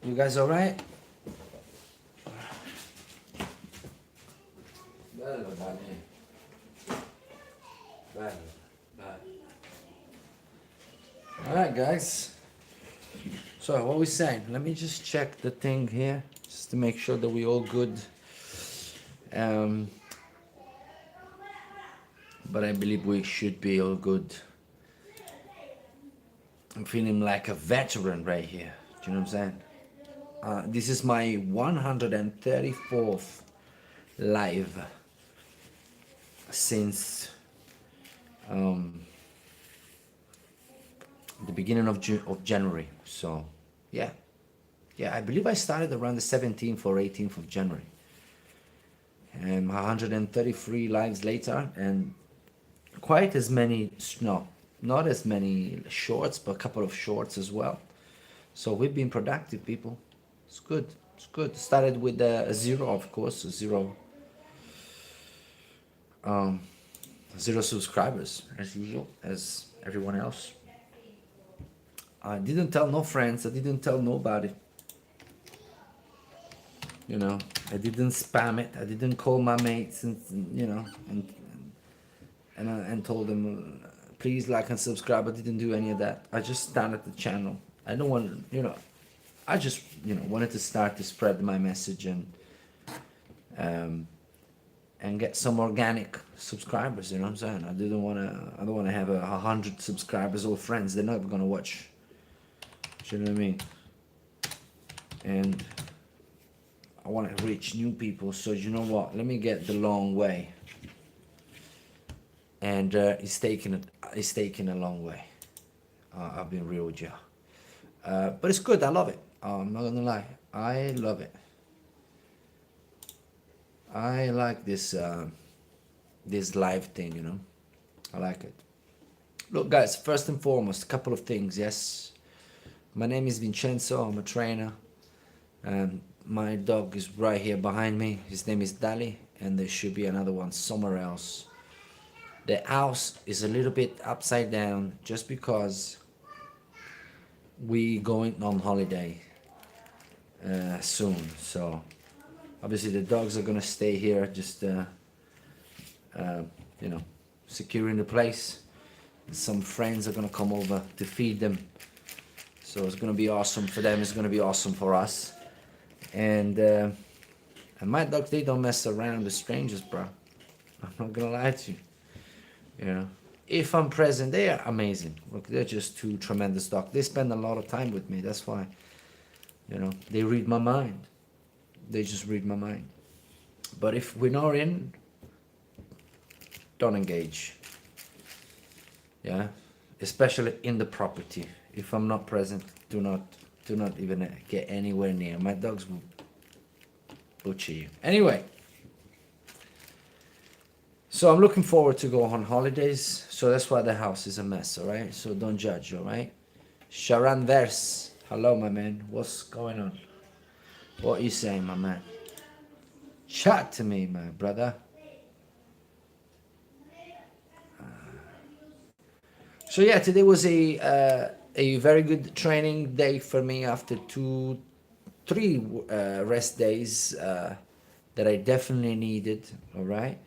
You guys all right? Bello, Dani. Bello. Dai. All right, guys. So what we saying? Let me just check the thing here, just to make sure that we all good. Um, but I believe we should be all good. I'm feeling like a veteran right here. Do you know what I'm saying? This is my 134th live since the beginning of January. So, yeah. Yeah, I believe I started around the 17th or 18th of January. And 133 lives later, and quite as many, no, not as many shorts, but a couple of shorts as well. So we've been productive, people. It's good. It's good. Started with a zero, of course, zero subscribers as usual, as everyone else. I didn't tell no friends. I didn't tell nobody. You know, I didn't spam it. I didn't call my mates and you know and told them please like and subscribe. I didn't do any of that. I just started the channel. I don't want, you know, I just, you know, wanted to start to spread my message and get some organic subscribers. You know what I'm saying? I don't want to have 100 subscribers or friends. They're not gonna watch. Do you know what I mean? And I want to reach new people. So you know what? Let me get the long way. And it's taken a long way. I've been real with you. But it's good. I love it. I'm not gonna lie. I love it. I like this this live thing. You know, I like it. Look, guys. First and foremost, a couple of things. Yes, my name is Vincenzo. I'm a trainer. My dog is right here behind me. His name is Dali, and there should be another one somewhere else. The house is a little bit upside down just because we going on holiday soon. So obviously the dogs are gonna stay here, just you know, securing the place. Some friends are gonna come over to feed them. So it's gonna be awesome for them. It's gonna be awesome for us. And my dogs, they don't mess around with strangers, bro. I'm not gonna lie to you. You know, if I'm present, they are amazing. Look, they're just two tremendous dogs. They spend a lot of time with me. That's why, you know, they read my mind. They just read my mind. But if we're not in, don't engage. Yeah, especially in the property. If I'm not present, do not even get anywhere near. My dogs will butcher you. Anyway. So I'm looking forward to go on holidays. So that's why the house is a mess, all right? So don't judge, all right? Sharan Vers, hello, my man. What's going on? What are you saying, my man? Chat to me, my brother. So yeah, today was a very good training day for me after 3 rest days that I definitely needed, all right?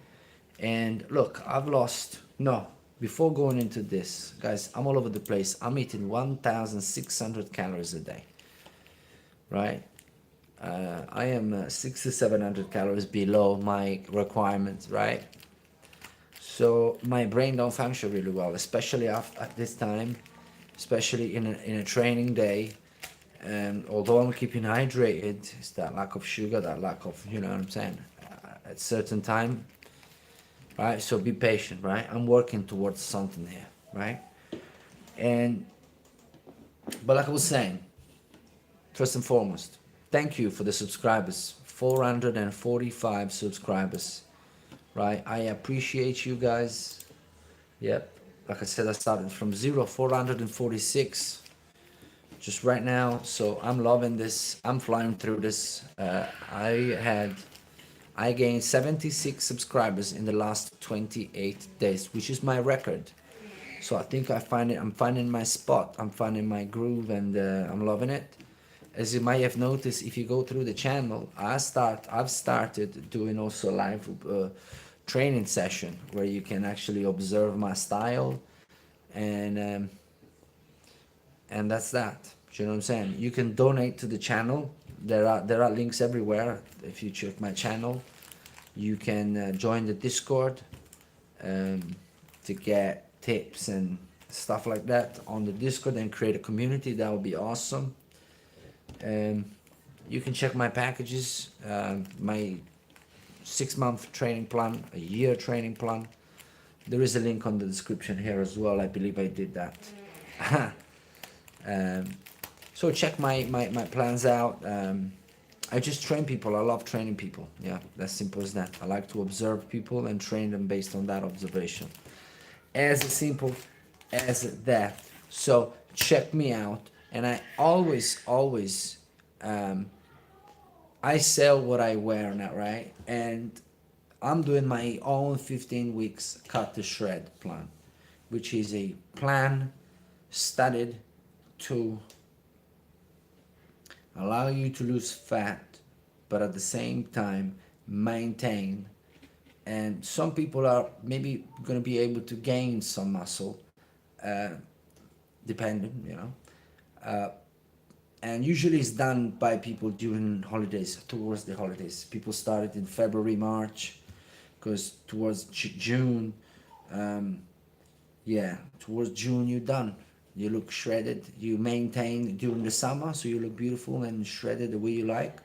And look, I've lost, no, before going into this, guys, I'm all over the place. I'm eating 1,600 calories a day, right? I am 600 to 700 calories below my requirements, right? So my brain don't function really well, especially at this time, especially in a training day. And although I'm keeping hydrated, it's that lack of sugar, that lack of, you know what I'm saying, at certain time. Right, so be patient, right? I'm working towards something here, right? But like I was saying, first and foremost, thank you for the subscribers. 445 subscribers, right? I appreciate you guys. Yep, like I said, I started from 446 just right now. So I'm loving this. I'm flying through this. I gained 76 subscribers in the last 28 days, which is my record. So I think I'm finding my spot. I'm finding my groove, and I'm loving it. as you might have noticed, if you go through the channel, I've started doing also live training session where you can actually observe my style, and um, and that's that. You know what I'm saying? You can donate to the channel. There are links everywhere. If you check my channel, you can join the Discord um, to get tips and stuff like that on the Discord and create a community. That would be awesome. Um, you can check my packages, my 6-month training plan, a year training plan. There is a link on the description here as well. I believe I did that. um, so check my plans out. I just train people. I love training people. Yeah, that's simple as that. I like to observe people and train them based on that observation. As simple as that. So check me out. And I always, I sell what I wear now, right? And I'm doing my own 15 weeks cut to shred plan, which is a plan studied to allow you to lose fat, but at the same time maintain. And some people are maybe going to be able to gain some muscle, uh, depending, you know. Uh, and usually it's done by people during holidays, towards the holidays. People started in February, March, because towards June, um, yeah, towards June you're done. You look shredded. You maintain during the summer, so you look beautiful and shredded the way you like.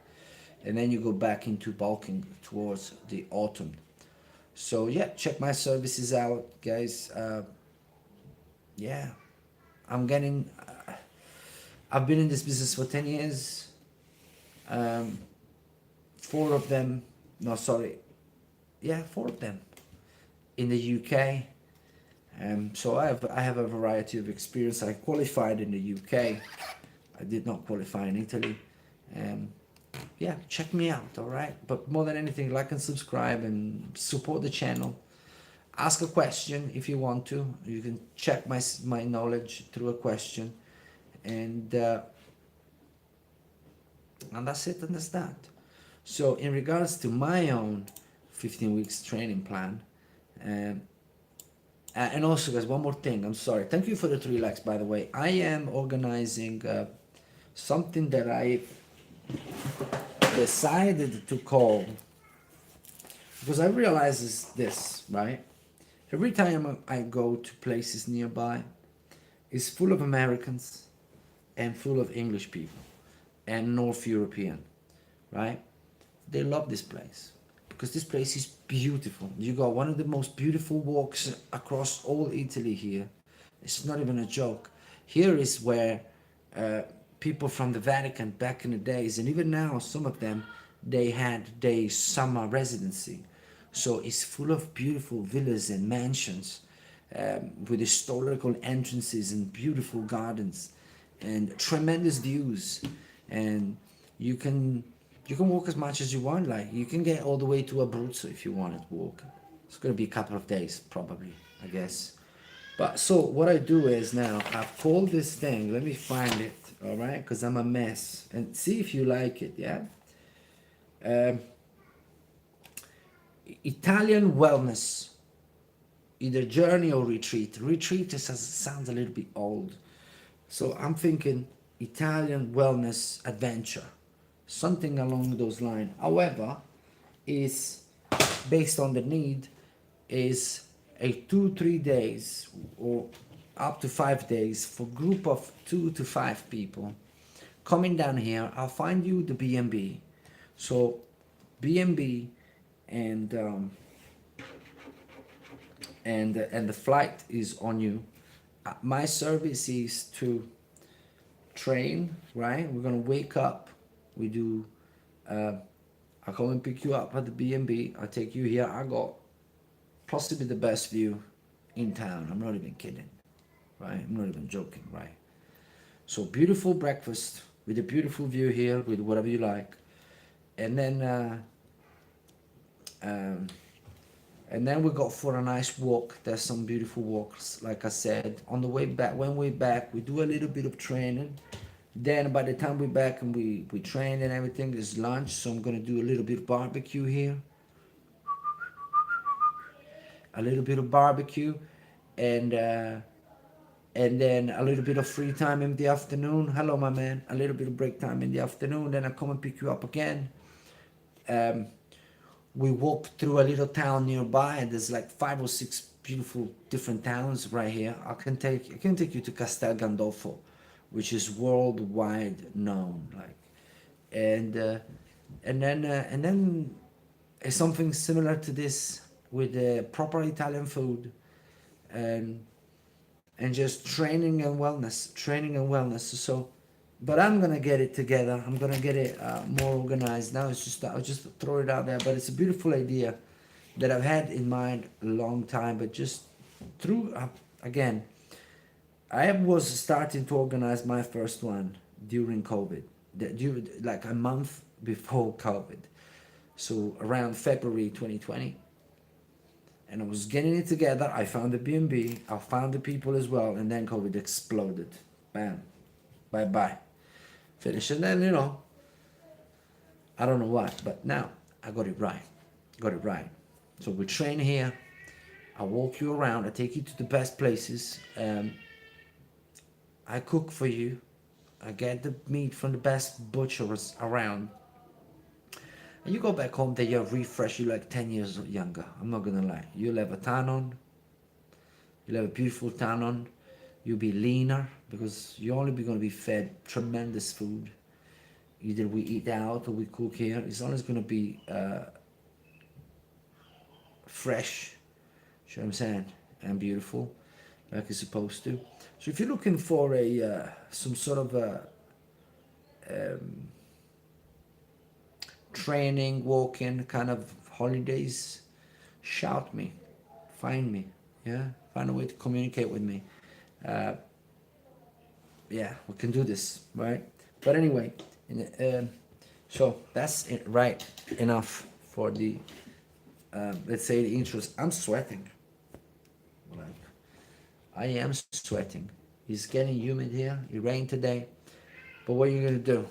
And then you go back into bulking towards the autumn. So yeah, check my services out, guys. Yeah, I'm getting. I've been in this business for 10 years. Um, 4 of them. No, sorry. Yeah, 4 of them in the UK. So I have a variety of experience. I qualified in the UK. I did not qualify in Italy. Yeah, check me out, all right? But more than anything, like and subscribe and support the channel. Ask a question if you want to. You can check my knowledge through a question, and that's it, and that's that. So in regards to my own 15 weeks training plan, um, and also guys, one more thing. I'm sorry. Thank you for the 3 likes, by the way. I am organizing something that I decided to call, because I realize is this, right? Every time I go to places nearby, it's full of Americans and full of English people and North European, right? They love this place because this place is beautiful. You got one of the most beautiful walks across all Italy here. It's not even a joke. Here is where people from the Vatican back in the days, and even now some of them, they had their summer residency. So it's full of beautiful villas and mansions, with historical entrances and beautiful gardens and tremendous views. And you can walk as much as you want. Like you can get all the way to Abruzzo if you want to walk. It's going to be a couple of days probably, I guess. But so what I do is now I've called this thing. Let me find it, all right? Because I'm a mess. And see if you like it, yeah? Italian wellness, either journey or retreat. Retreat just sounds a little bit old. So I'm thinking Italian wellness adventure, something along those lines. However, is based on the need, is a 2-3 days or up to 5 days for group of 2 to 5 people coming down here. I'll find you the B&B. So B&B and the flight is on you. My service is to train, right? We're gonna wake up. We do. I come and pick you up at the B&B. I take you here. I got possibly the best view in town. I'm not even kidding, right? I'm not even joking, right? So beautiful breakfast with a beautiful view here with whatever you like, and then we go for a nice walk. There's some beautiful walks, like I said. On the way back, when we're back, we do a little bit of training. Then by the time we're back and we train and everything, is lunch. So I'm gonna do a little bit of barbecue here, a little bit of barbecue, and then a little bit of free time in the afternoon. Hello, my man. A little bit of break time in the afternoon. Then I come and pick you up again. Um, we walk through a little town nearby, and there's like 5 or 6 beautiful different towns right here. I can take you to Castel Gandolfo, which is worldwide known. Like, and then something similar to this with proper Italian food, and just training and wellness. So, but I'm gonna get it together. I'm gonna get it more organized now. It's just I'll just throw it out there. But it's a beautiful idea that I've had in mind a long time. But just through again, I was starting to organize my first one during COVID, like a month before COVID. So around February 2020, and I was getting it together. I found the B&B, I found the people as well, and then COVID exploded. Bam, bye bye, finish. And then I don't know what, but now I got it right. Got it right. So we train here. I walk you around. I take you to the best places. I cook for you. I get the meat from the best butchers around. And you go back home, then you're refreshed. You're like 10 years younger. I'm not gonna lie. You'll have a tan on. You'll have a beautiful tan on. You'll be leaner because you're only gonna be fed tremendous food. Either we eat out or we cook here. It's always gonna be fresh. You know what I'm saying? And beautiful, like it's supposed to. So if you're looking for a some sort of a training, walking kind of holidays, shout me, find me, yeah, find a way to communicate with me. Uh, yeah, we can do this, right? But anyway, so that's it, right? Enough for the let's say the intros. I'm sweating, like I am sweating. It's getting humid here. It rained today, but what are you gonna do?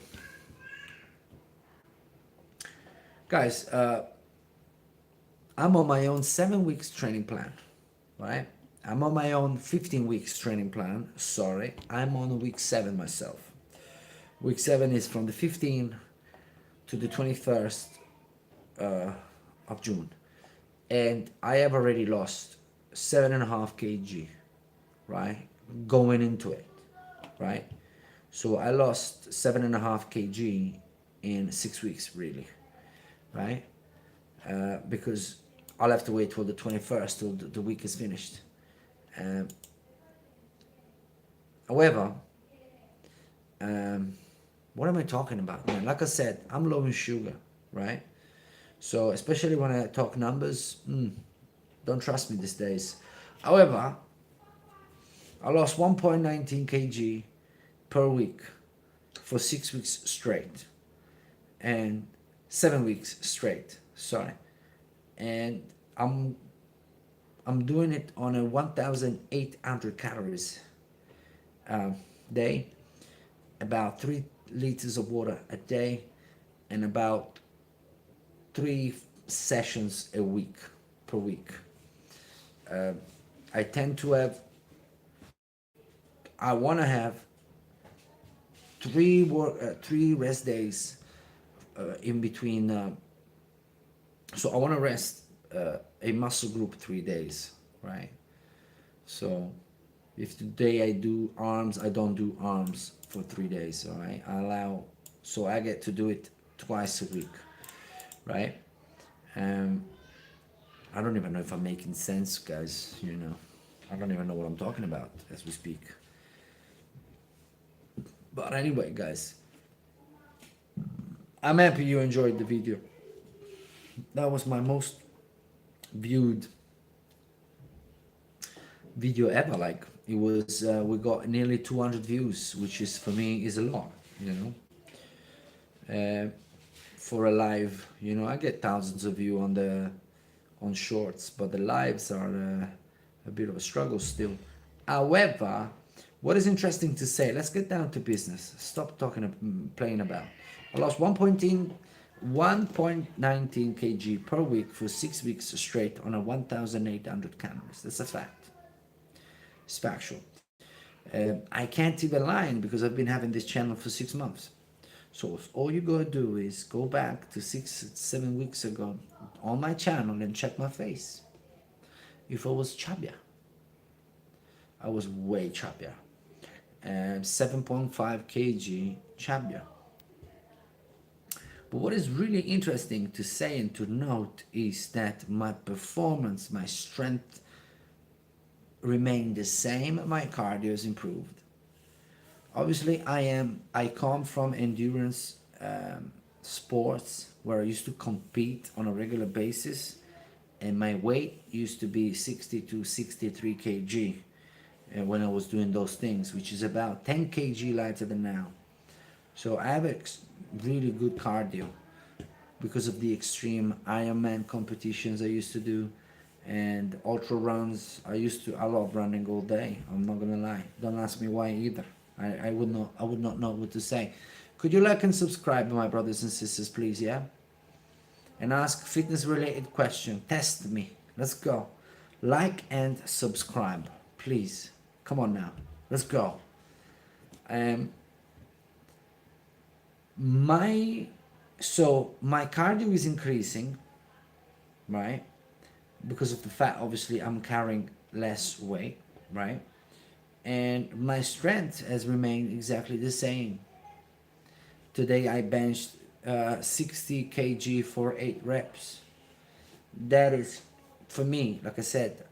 Guys, I'm on my own 7 weeks training plan, right? I'm on my own 15 weeks training plan. Sorry, I'm on week 7 myself. Week 7 is from the 15th to the 21st of June. And I have already lost 7.5 kg, right? Going into it, right? So I lost 7.5 kg in 6 weeks, really, right? Because I'll have to wait till the 21st till the week is finished. However, what am I talking about, man? Like I said, I'm low in sugar, right? So especially when I talk numbers, don't trust me these days. However, I lost 1.19 kg per week for 6 weeks straight, and 7 weeks straight. Sorry, and I'm doing it on a 1,800 calories day, about 3 liters of water a day, and about 3 sessions a week per week. I tend to have, I want to have 3 rest days in between. So I want to rest a muscle group 3 days, right? So if today I do arms, I don't do arms for 3 days, all right? So I get to do it twice a week, right? I don't even know if I'm making sense, guys, I don't even know what I'm talking about as we speak. But anyway, guys, I'm happy you enjoyed the video. That was my most viewed video ever. Like, it was we got nearly 200 views, which is, for me, is a lot, for a live. I get thousands of views on shorts, but the lives are a bit of a struggle still. However, What is interesting to say? Let's get down to business. Stop talking, playing about. I lost 1.19 kg per week for 6 weeks straight on a 1,800 calories. That's a fact. It's factual. I can't even lie because I've been having this channel for 6 months. So all you gotta do is go back to 6, 7 weeks ago on my channel and check my face. If I was chubbier, I was way chubbier. 7.5 kg chubbier. But what is really interesting to say and to note is that my performance, my strength remained the same. My cardio has improved. Obviously, I come from endurance sports where I used to compete on a regular basis, and my weight used to be 60 to 63 kg when I was doing those things, which is about 10 kg lighter than now. So I have really good cardio because of the extreme Ironman competitions I used to do and ultra runs. I love running all day. I'm not gonna lie. Don't ask me why either. I would not know what to say. Could you like and subscribe, my brothers and sisters, please? Yeah. And ask fitness related question. Test me. Let's go. Like and subscribe, please. Come on now. Let's go. My cardio is increasing, right? Because of the fact, obviously, I'm carrying less weight, right? And my strength has remained exactly the same. Today I benched 60 kg for 8 reps. That is, for me, like I said,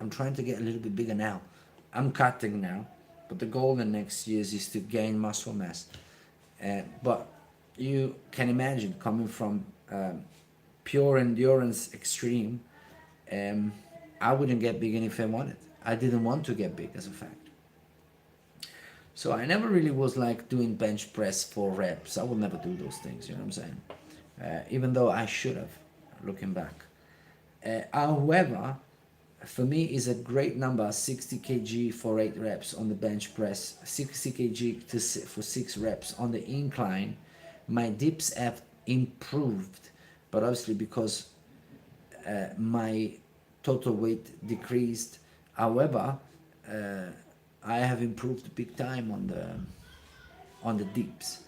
I'm trying to get a little bit bigger now. I'm cutting now, but the goal in the next years is to gain muscle mass. But you can imagine coming from pure endurance extreme, I wouldn't get big if I wanted. I didn't want to get big, as a fact. So I never really was like doing bench press for reps. I would never do those things, you know what I'm saying? Even though I should have, looking back. However, for me is a great number, 60 kg for 8 reps on the bench press, 60 kg for 6 reps on the incline. My dips have improved, but obviously because my total weight decreased. However, I have improved big time on the dips.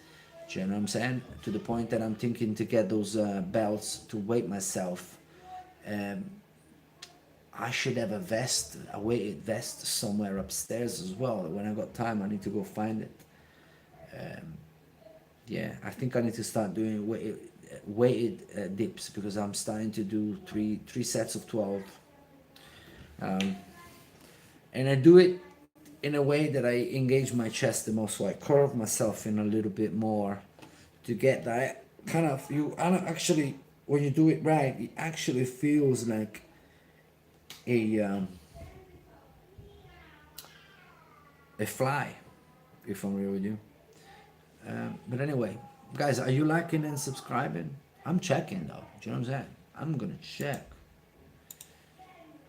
Do you know what I'm saying? To the point that I'm thinking to get those belts to weight myself. I should have a weighted vest somewhere upstairs as well. When I got time, I need to go find it. Yeah, I think I need to start doing weighted dips because I'm starting to do three sets of 12. And I do it in a way that I engage my chest the most, so I curve myself in a little bit more to get that kind of, actually, when you do it right, it actually feels like a fly, if I'm real with you. But anyway, guys, are you liking and subscribing? I'm checking though. Do you know what I'm saying? I'm gonna check.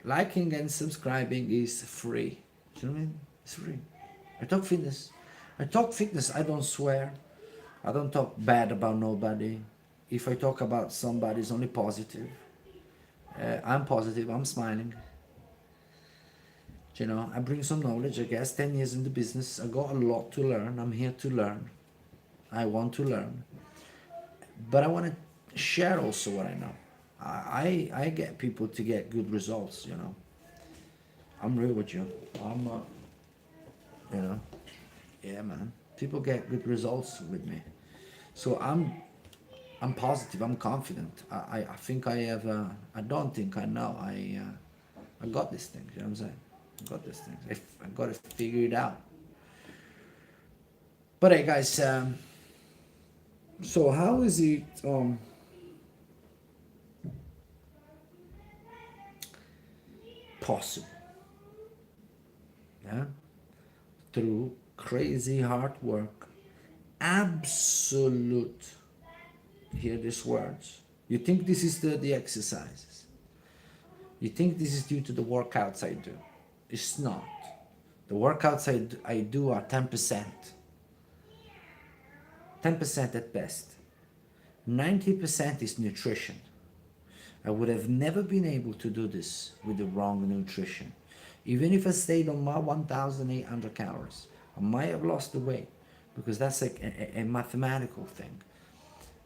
Liking and subscribing is free. Do you know what I mean? It's free. I talk fitness. I don't swear. I don't talk bad about nobody. If I talk about somebody, it's only positive. I'm positive. I'm smiling. You know, I bring some knowledge, I guess. 10 years in the business. I got a lot to learn. I'm here to learn. I want to learn. But I want to share also what I know. I get people to get good results, you know. I'm real with you. You know, yeah, man. People get good results with me. So I'm positive. I'm confident. I think I have. I don't think I know. I got this thing. You know what I'm saying? I got this thing. I got to figure it out. But hey, guys. So how is it? Possible? Yeah. Through crazy hard work, absolute, hear these words, you think this is the exercises, you think this is due to the workouts I do. It's not. The workouts I do are 10%. 10% at best. 90% is nutrition. I would have never been able to do this with the wrong nutrition. Even if I stayed on my 1,800 calories, I might have lost the weight because that's like a mathematical thing.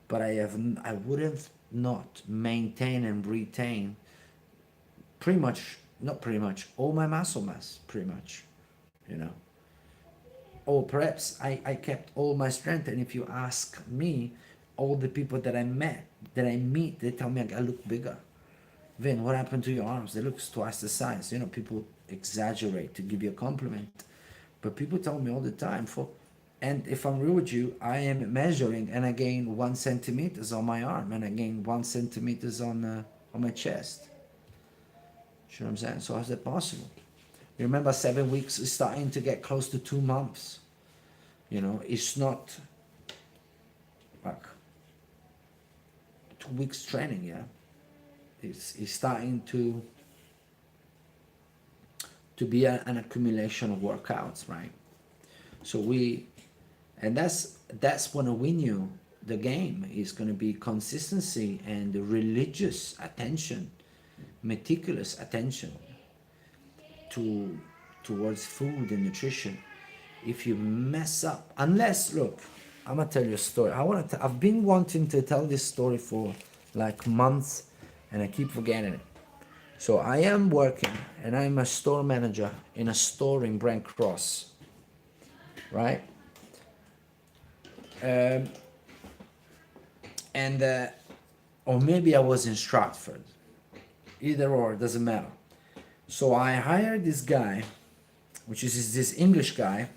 But I would have not maintained and retained pretty much, not pretty much, all my muscle mass, pretty much, you know. Or perhaps I kept all my strength. And if you ask me, all the people that I meet, they tell me I look bigger. Vin, what happened to your arms? They look twice the size. You know, people exaggerate to give you a compliment. But people tell me all the time, and if I'm real with you, I am measuring and I gain 1 centimeters on my arm and I gain 1 centimeters on my chest. You know what I'm saying? So how's that possible? You remember 7 weeks is starting to get close to 2 months. You know, it's not like 2 weeks training, yeah. It's starting to be an accumulation of workouts, right? So that's when we knew the game is going to be consistency and religious attention, meticulous attention towards food and nutrition. If you mess up, unless, look, I'm gonna tell you a story. I've been wanting to tell this story for like months, and I keep forgetting it. So I am working, and I'm a store manager in a store in Brent Cross, right? Or maybe I was in Stratford. Either or, doesn't matter. So I hired this guy, which is this English guy,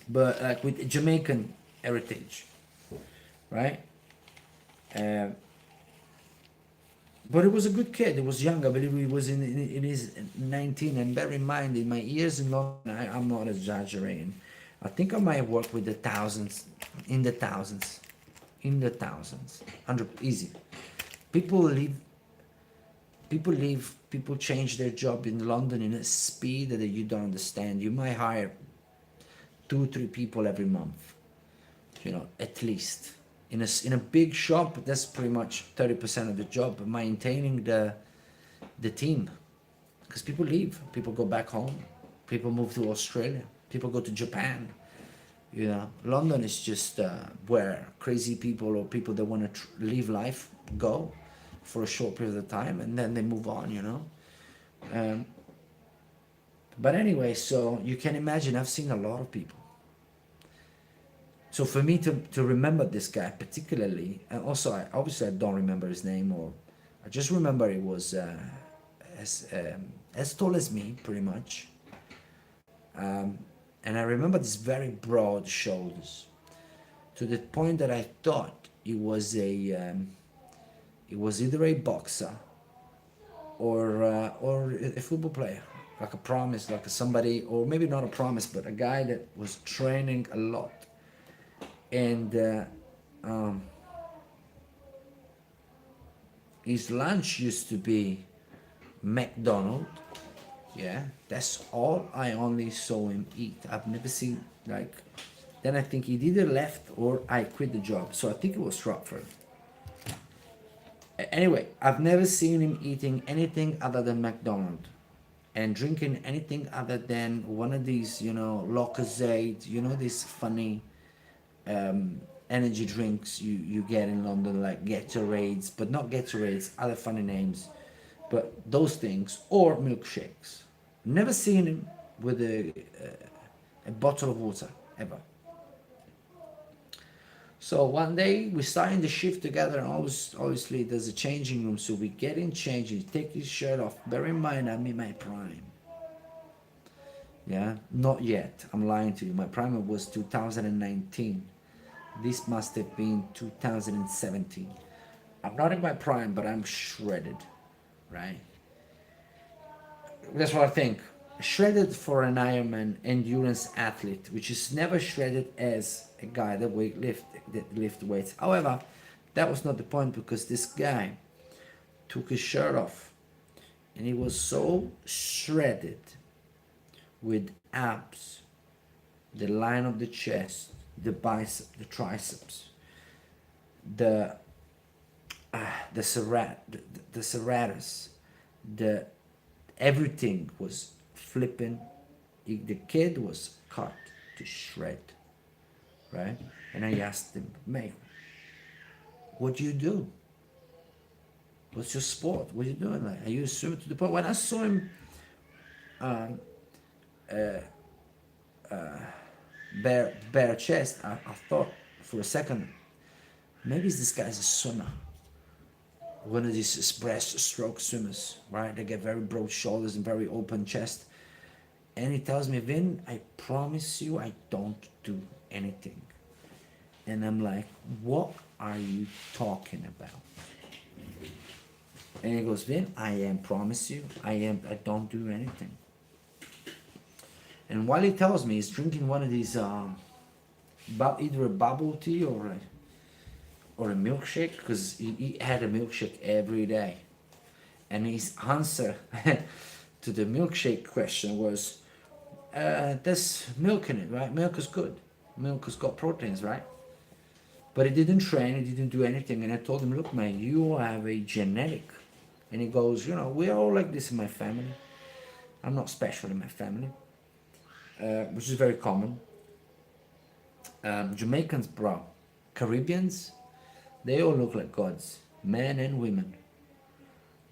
but like with Jamaican heritage, right? But it was a good kid. He was young. I believe he was in his 19. And bear in mind, in my years in London, I'm not exaggerating. I think I might have worked with the thousands, in the thousands, 100, easy. People change their job in London in a speed that you don't understand. You might hire 2-3 people every month, you know, at least. In a big shop, that's pretty much 30% of the job, maintaining the team, because people leave, people go back home, people move to Australia, people go to Japan. You know, London is just where crazy people or people that want to live life go for a short period of time, and then they move on. You know. But anyway, so you can imagine, I've seen a lot of people. So for me to remember this guy particularly, and also obviously I don't remember his name, or I just remember he was as tall as me, pretty much. And I remember these very broad shoulders, to the point that I thought he was either a boxer or a football player, like a promise, like somebody, or maybe not a promise, but a guy that was training a lot. And his lunch used to be McDonald's. Yeah, that's all I only saw him eat. I've never seen, like, then I think he either left or I quit the job. So I think it was Stratford. Anyway, I've never seen him eating anything other than McDonald's and drinking anything other than one of these, you know, Locozade, you know, these funny energy drinks you get in London, like Gatorades, but not Gatorades, other funny names, but those things, or milkshakes. Never seen him with a bottle of water, ever. So one day we starting the shift together, and obviously there's a changing room, so we get in change, he take his shirt off. Bear in mind, I'm in my prime. Yeah, not yet, I'm lying to you. My prime was 2019. This must have been 2017. I'm not in my prime, but I'm shredded, right? That's what I think. Shredded for an Ironman endurance athlete, which is never shredded as a guy that lift weights. However, that was not the point, because this guy took his shirt off and he was so shredded with abs, the line of the chest, the bicep, the triceps, the the serratus, the everything was flipping. The kid was cut to shred, right? And I asked him, mate, what do you do? What's your sport? What are you doing? Like, are you swimming to the point? When I saw him bare chest, I thought for a second, maybe this guy's a swimmer. One of these breaststroke swimmers, right? They get very broad shoulders and very open chest. And he tells me, Vin, I promise you I don't do anything. And I'm like, what are you talking about? And he goes, Vin, promise you, I don't do anything. And while he tells me, he's drinking one of these, either a bubble tea or a milkshake, because he had a milkshake every day. And his answer to the milkshake question was, there's milk in it, right? Milk is good. Milk has got proteins, right? But he didn't train, he didn't do anything. And I told him, look, man, you have a genetic. And he goes, we're all like this in my family. I'm not special in my family, which is very common. Jamaicans, bro, Caribbeans, they all look like gods, men and women.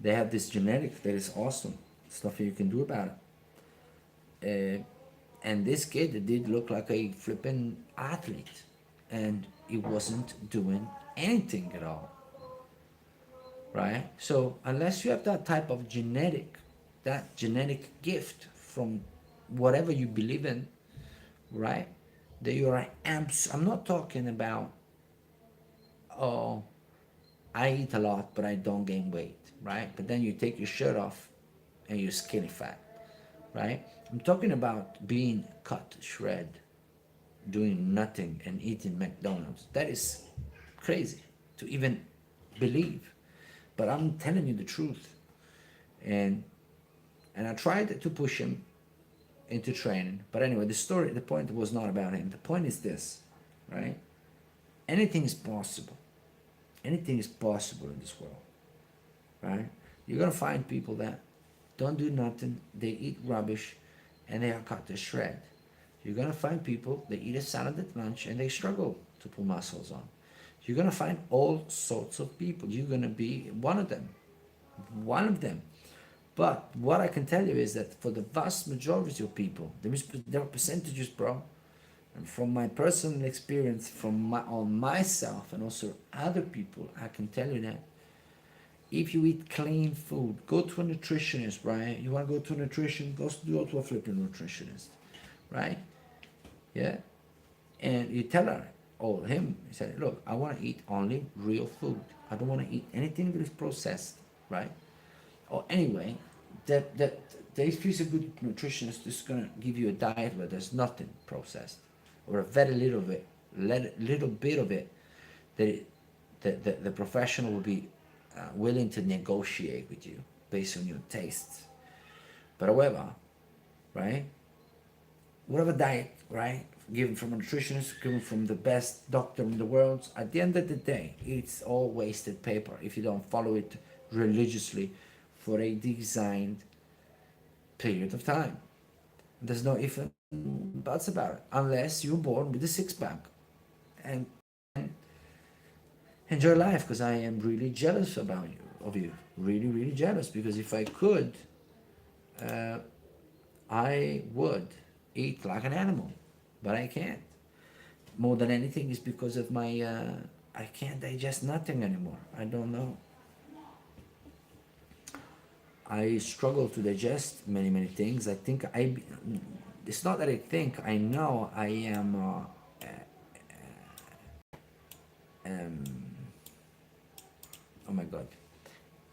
They have this genetic that is awesome. There's nothing you can do about it. And this kid did look like a flipping athlete, and he wasn't doing anything at all, right? So unless you have that type of that genetic gift from whatever you believe in, right? That you are I'm not talking about, oh, I eat a lot, but I don't gain weight, right? But then you take your shirt off and you're skinny fat, right? I'm talking about being cut, shred, doing nothing and eating McDonald's. That is crazy to even believe. But I'm telling you the truth. And I tried to push him into training. But anyway, the point was not about him. The point is this, right? Anything is possible. Anything is possible in this world, right? You're gonna find people that don't do nothing, they eat rubbish, and they are cut to shred. You're gonna find people that eat a salad at lunch and they struggle to put muscles on. You're gonna find all sorts of people. You're gonna be one of them. One of them. But what I can tell you is that for the vast majority of people, there are percentages, bro. And from my personal experience, on myself and also other people, I can tell you that if you eat clean food, go to a nutritionist, right? You want to go to a nutrition, go to a flipping nutritionist, right? Yeah. And you tell her, or him, you say, look, I want to eat only real food. I don't want to eat anything that is processed, right? Or anyway, if he's a good nutritionist, is going to give you a diet where there's nothing processed, or a very little bit of it, that the professional will be willing to negotiate with you based on your tastes. But however, right, whatever diet, right, given from a nutritionist, given from the best doctor in the world, at the end of the day, it's all wasted paper if you don't follow it religiously for a designed period of time. There's no ifs and buts about it, unless you're born with a six-pack. And enjoy life, because I am really jealous of you. Really, really jealous, because if I could, I would eat like an animal, but I can't. More than anything is because of my, I can't digest nothing anymore. I don't know. I struggle to digest many, many things. It's not that I think, I know I am, oh my God,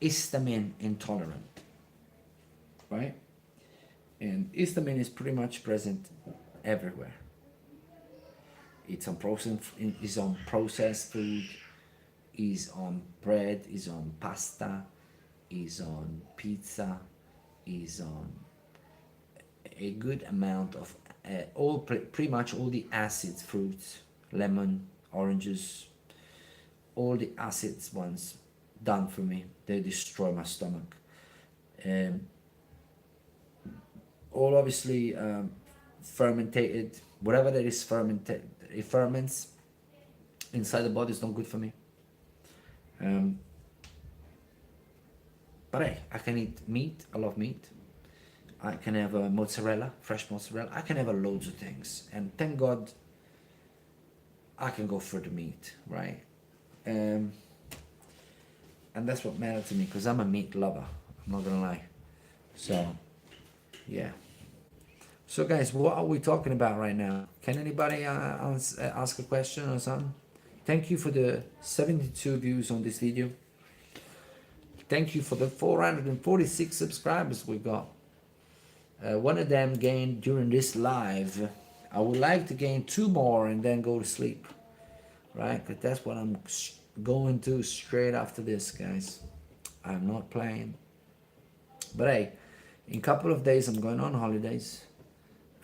histamine intolerant, right? And histamine is pretty much present everywhere. It's on processed food, is on bread, is on pasta, is on pizza, is on a good amount of pretty much all the acids, fruits, lemon, oranges, all the acids ones done for me. They destroy my stomach. Um, all obviously fermented, whatever that is fermented, it ferments inside the body is not good for me. Um, but hey, I can eat meat. I love meat. I can have a mozzarella, fresh mozzarella. I can have loads of things, and thank God I can go for the meat, right? Um, and that's what matters to me because I'm a meat lover. I'm not gonna lie. So, yeah. So, guys, what are we talking about right now? Can anybody ask a question or something? Thank you for the 72 views on this video. Thank you for the 446 subscribers we got. One of them gained during this live. I would like to gain 2 more and then go to sleep, right? Because that's what I'm going to straight after this, guys. I'm not playing. But hey, in a couple of days I'm going on holidays.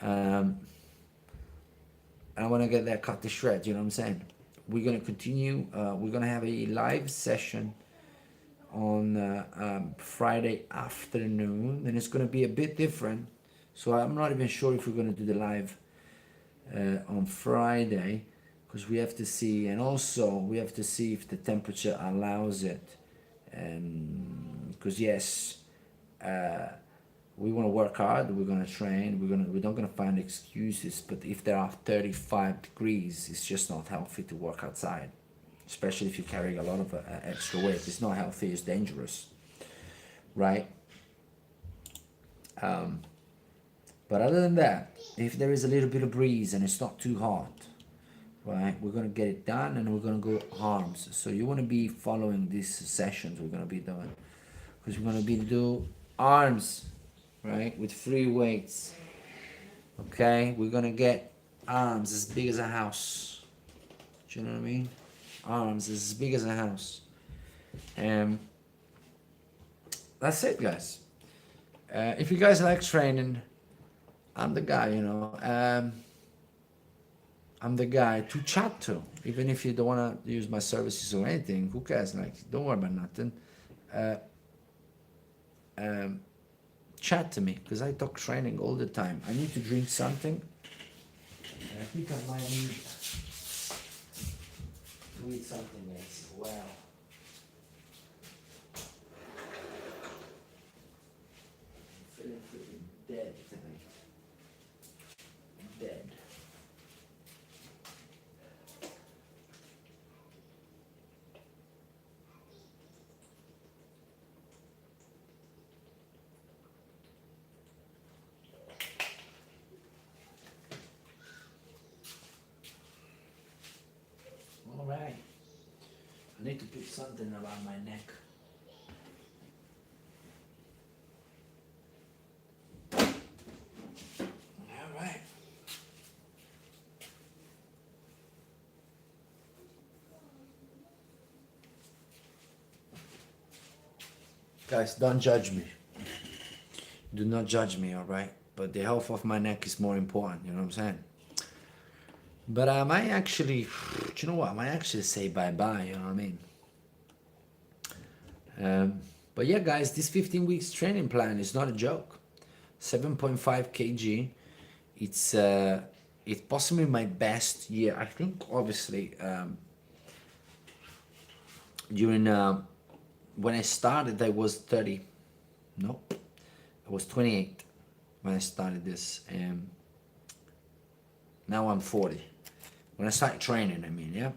I want to get that cut to shreds, you know what I'm saying? We're going to continue. We're going to have a live session on Friday afternoon, and it's going to be a bit different. So I'm not even sure if we're going to do the live on Friday, because we have to see, and also we have to see if the temperature allows it. Because yes, we want to work hard. We're going to train. We're not going to find excuses. But if there are 35 degrees, it's just not healthy to work outside, especially if you're carrying a lot of extra weight. It's not healthy. It's dangerous, right? But other than that, if there is a little bit of breeze and it's not too hot, right, we're going to get it done, and we're going to go arms. So you want to be following these sessions we're going to be doing, because we're going to be do arms, right, with free weights. Okay, we're going to get arms as big as a house. Do you know what I mean? Arms as big as a house. That's it, guys. If you guys like training, I'm the guy, you know. I'm the guy to chat to. Even if you don't want to use my services or anything, who cares? Like, don't worry about nothing. Chat to me, because I talk training all the time. I need to drink something. And I think I might need to eat something as well. I'm feeling freaking dead tonight. Dead. All right. I need to put something around my neck. All right. Guys, don't judge me. Do not judge me, all right? But the health of my neck is more important, you know what I'm saying? But I might actually, you know what? I might actually say bye-bye, you know what I mean? But yeah, guys, this 15 weeks training plan is not a joke. 7.5 kg. It's possibly my best year. I think, obviously, during when I started, I was 30. Nope, I was 28 when I started this. Now I'm 40. When I started training, I mean, yeah.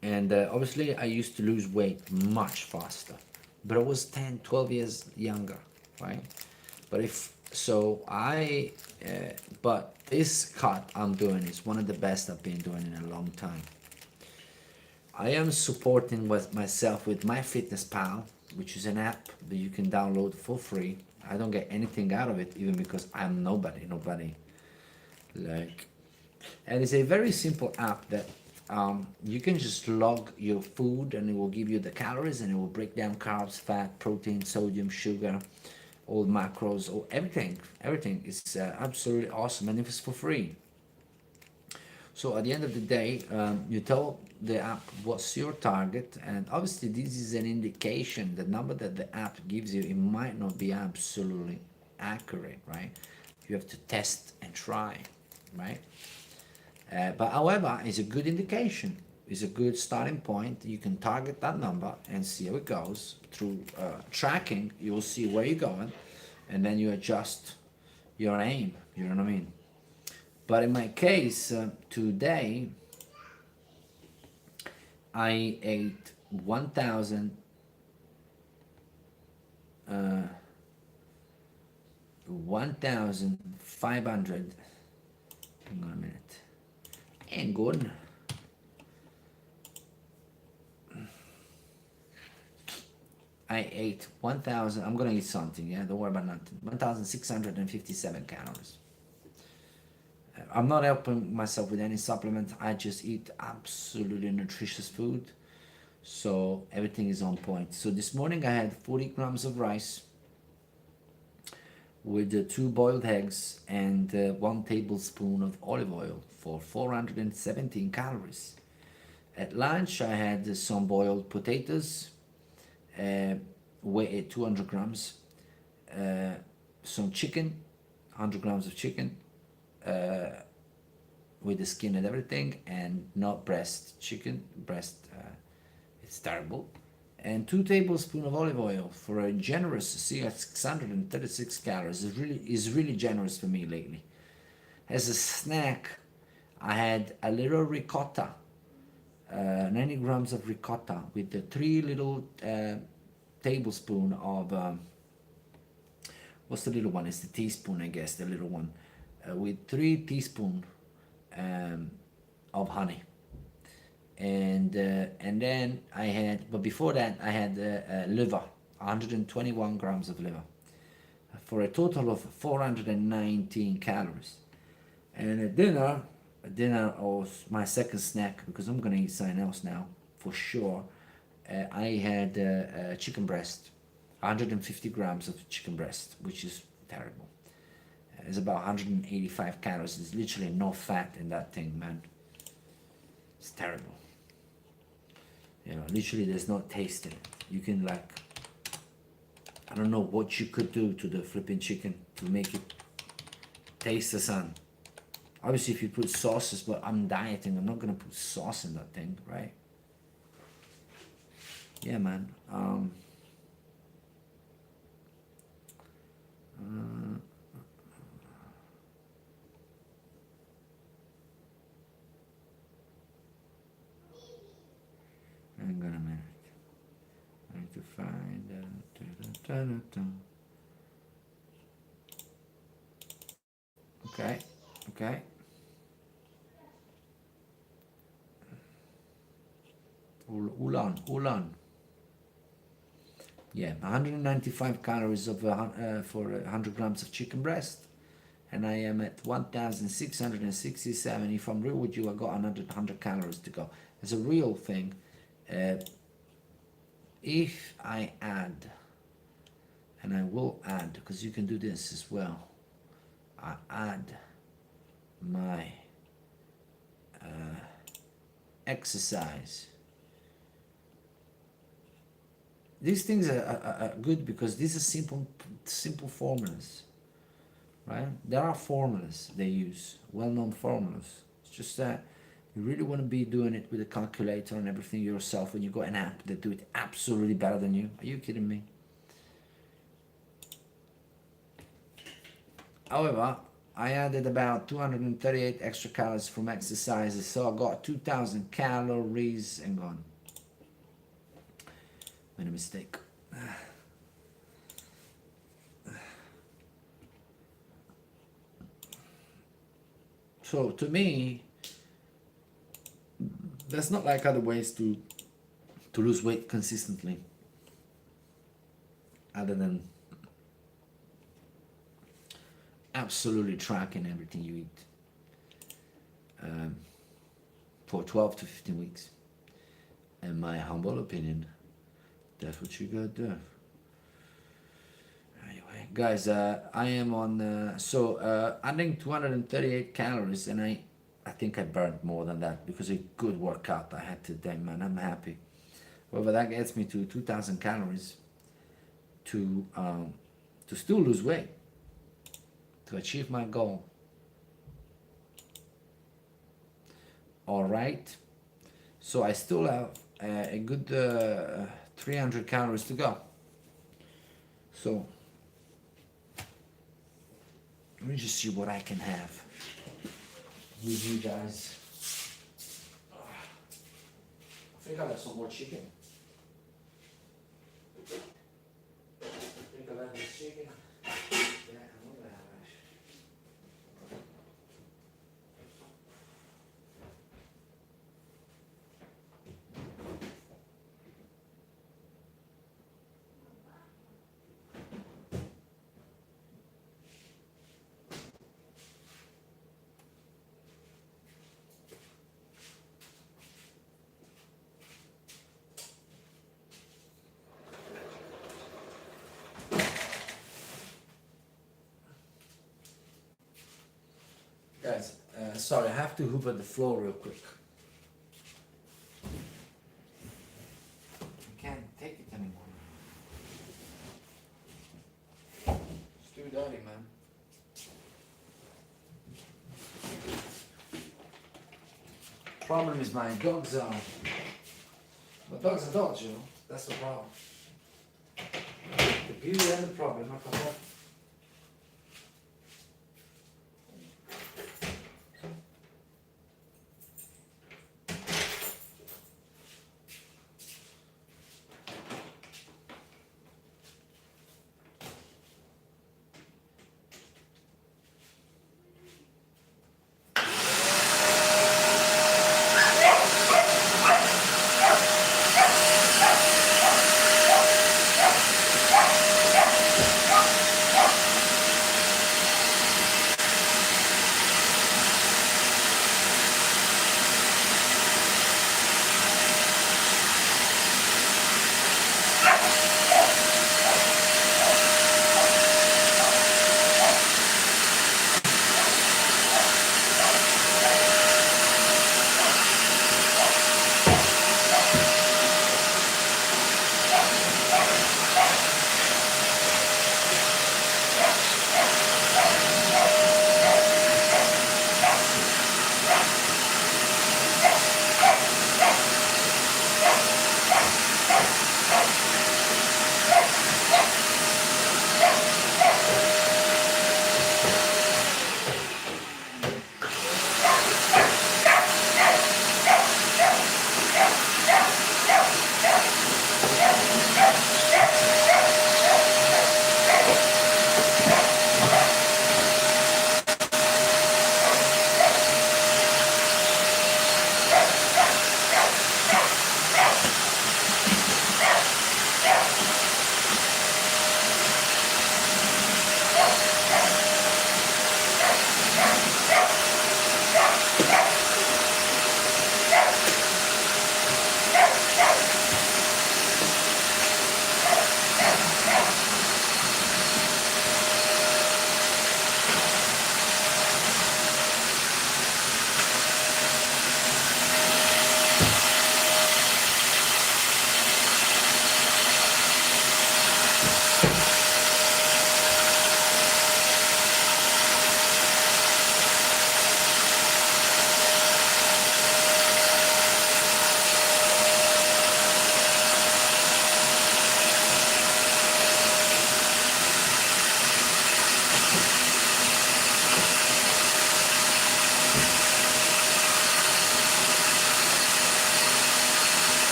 And obviously, I used to lose weight much faster, but I was 10, 12 years younger, right? But but this cut I'm doing is one of the best I've been doing in a long time. I am supporting myself with MyFitnessPal, which is an app that you can download for free. I don't get anything out of it, even because I'm nobody. And it's a very simple app that you can just log your food, and it will give you the calories, and it will break down carbs, fat, protein, sodium, sugar, all macros, all everything is absolutely awesome, and it's for free. So at the end of the day, you tell the app what's your target, and obviously this is an indication. The number that the app gives you, it might not be absolutely accurate, right? You have to test and try, right? But however, it's a good indication. It's a good starting point. You can target that number and see how it goes through tracking. You'll see where you're going, and then you adjust your aim. You know what I mean? But in my case, today I ate 1,500. Hang on a minute. And good. I ate 1,000. I'm gonna eat something. Yeah, don't worry about nothing. 1,657 calories. I'm not helping myself with any supplement. I just eat absolutely nutritious food, so everything is on point. So this morning I had 40 grams of rice with 2 boiled eggs and 1 tablespoon of olive oil for 417 calories. At lunch I had some boiled potatoes, weighed 200 grams, some chicken, 100 grams of chicken, with the skin and everything, and not breast chicken. Breast, it's terrible. And 2 tablespoons of olive oil for a generous, see, at 636 calories is really generous for me lately. As a snack, I had a little ricotta, 90 grams of ricotta with the 3 little tablespoon of what's the little one? It's the teaspoon, I guess, the little one, with 3 teaspoons of honey. And then I had, but before that I had liver, 121 grams of liver, for a total of 419 calories. And at dinner or my second snack, because I'm gonna eat something else now for sure, I had chicken breast, 150 grams of chicken breast, which is terrible. It's about 185 calories. There's literally no fat in that thing, man. It's terrible. You know, literally there's no taste in it. You can, like, I don't know what you could do to the flipping chicken to make it taste the sun. Obviously if you put sauces, but I'm dieting, I'm not gonna put sauce in that thing, right? Yeah, man. Hang on a minute. I need to find okay, okay. Hold on. Yeah, 195 calories of for 100 grams of chicken breast, and I am at 1,667. If I'm real with you, I got 100 calories to go. It's a real thing. If I add, and I will add, because you can do this as well, I add my exercise. These things are good because these are simple formulas, right? There are formulas they use, well-known formulas. It's just that you really want to be doing it with a calculator and everything yourself when you got an app that do it absolutely better than you. Are you kidding me? However, I added about 238 extra calories from exercises, so I got 2,000 calories and gone. Made a mistake. So to me, there's not like other ways to lose weight consistently, other than absolutely tracking everything you eat for 12 to 15 weeks. In my humble opinion, that's what you gotta do. Anyway, Guys, I am on adding 238 calories, and I think I burned more than that because a good workout I had today, man. I'm happy. However, that gets me to 2,000 calories to still lose weight, to achieve my goal. All right. So I still have a good 300 calories to go. So let me just see what I can have with you guys. I think I'll have some more chicken. I think I'll have this chicken. Yeah, I'm gonna have it. Guys, sorry, I have to hoop at the floor real quick. I can't take it anymore. It's too dirty, man. Problem is my dogs are dogs, you know. That's the problem. The beauty and the problem, not the whole.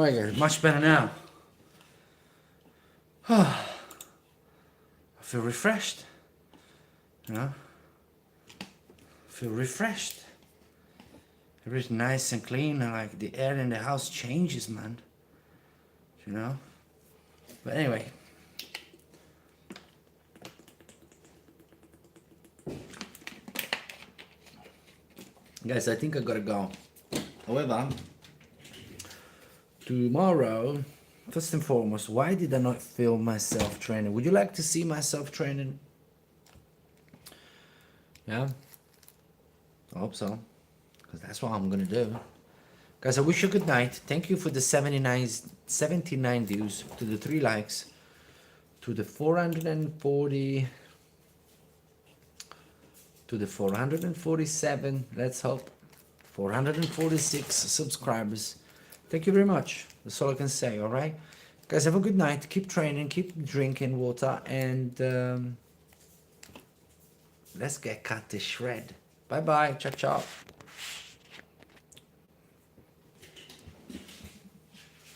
Right, guys, much better now. I feel refreshed. You know? I feel refreshed. Everything's nice and clean, and like the air in the house changes, man. You know? But anyway. Guys, I think I gotta go. However, tomorrow, first and foremost, why did I not film myself training? Would you like to see myself training? Yeah? I hope so. Because that's what I'm gonna do. Guys, I wish you a good night. Thank you for the 79 views, to the 3 likes, to the 440, to the 447, let's hope, 446 subscribers. Thank you very much. That's all I can say, alright? Guys, have a good night. Keep training, keep drinking water, and let's get cut to shred. Bye bye. Ciao, ciao.